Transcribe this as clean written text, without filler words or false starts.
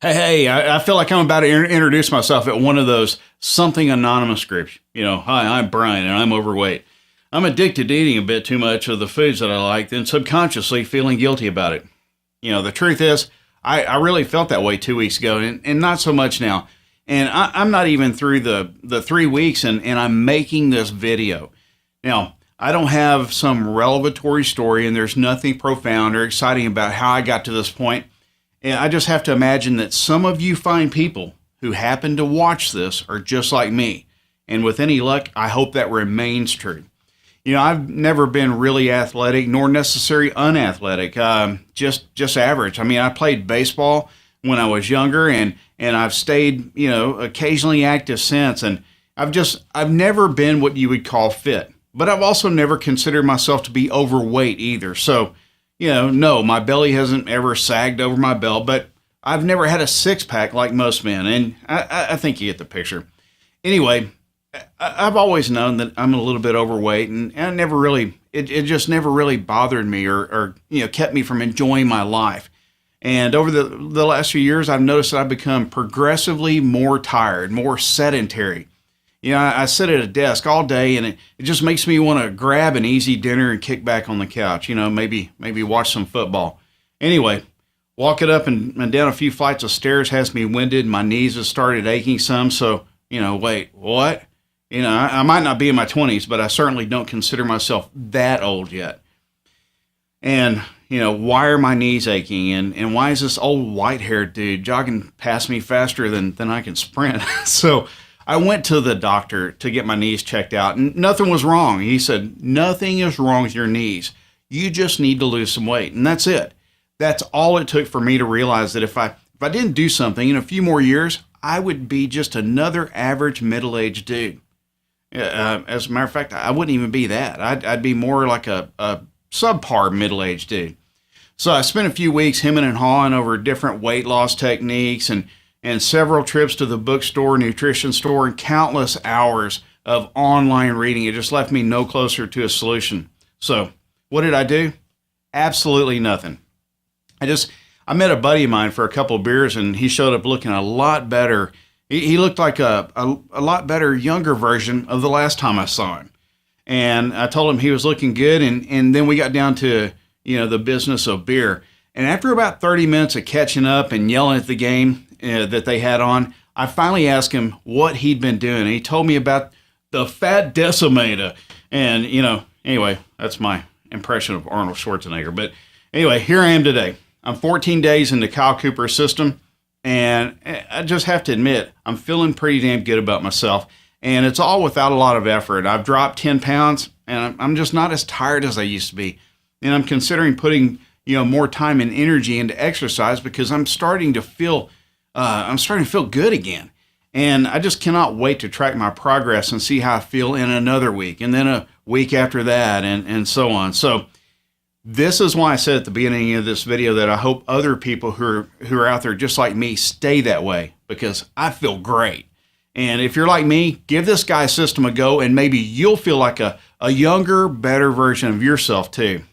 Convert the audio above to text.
Hey, I feel like I'm about to introduce myself at one of those something anonymous groups. Hi, I'm Brian and I'm overweight. I'm addicted to eating a bit too much of the foods that I like, then subconsciously feeling guilty about it. The truth is, I really felt that way 2 weeks ago and not so much now. And I'm not even through the 3 weeks and I'm making this video. Now, I don't have some revelatory story and there's nothing profound or exciting about how I got to this point. And I just have to imagine that some of you fine people who happen to watch this are just like me. And with any luck, I hope that remains true. I've never been really athletic nor necessarily unathletic, just average. I mean, I played baseball when I was younger and I've stayed, occasionally active since. And I've never been what you would call fit, but I've also never considered myself to be overweight either. So, no, my belly hasn't ever sagged over my belt, but I've never had a six-pack like most men, and I think you get the picture. Anyway, I've always known that I'm a little bit overweight, and I never really, it just never really bothered me or kept me from enjoying my life. And over the last few years, I've noticed that I've become progressively more tired, more sedentary. I sit at a desk all day and it just makes me want to grab an easy dinner and kick back on the couch, maybe watch some football. Anyway, walking up and down a few flights of stairs has me winded. My knees have started aching some. So, wait, what? I might not be in my 20s, but I certainly don't consider myself that old yet. And, why are my knees aching? And why is this old white-haired dude jogging past me faster than I can sprint? So I went to the doctor to get my knees checked out, and nothing was wrong. He said, nothing is wrong with your knees. You just need to lose some weight, and that's it. That's all it took for me to realize that if I didn't do something in a few more years, I would be just another average middle-aged dude. As a matter of fact, I wouldn't even be that. I'd be more like a subpar middle-aged dude. So I spent a few weeks hemming and hawing over different weight loss techniques and several trips to the bookstore, nutrition store, and countless hours of online reading. It just left me no closer to a solution. So what did I do? Absolutely nothing. I met a buddy of mine for a couple of beers, and he showed up looking a lot better. He looked like a lot better, younger version of the last time I saw him. And I told him he was looking good, and then we got down to, the business of beer. And after about 30 minutes of catching up and yelling at the game that they had on, I finally asked him what he'd been doing. And he told me about the Fat Decimator. And, anyway, that's my impression of Arnold Schwarzenegger. But anyway, here I am today. I'm 14 days into Kyle Cooper's system. And I just have to admit, I'm feeling pretty damn good about myself. And it's all without a lot of effort. I've dropped 10 pounds, and I'm just not as tired as I used to be. And I'm considering putting, more time and energy into exercise because I'm starting to feel good again. And I just cannot wait to track my progress and see how I feel in another week, and then a week after that, and so on. So this is why I said at the beginning of this video that I hope other people who are out there just like me stay that way, because I feel great. And if you're like me, give this guy's system a go, and maybe you'll feel like a younger, better version of yourself too.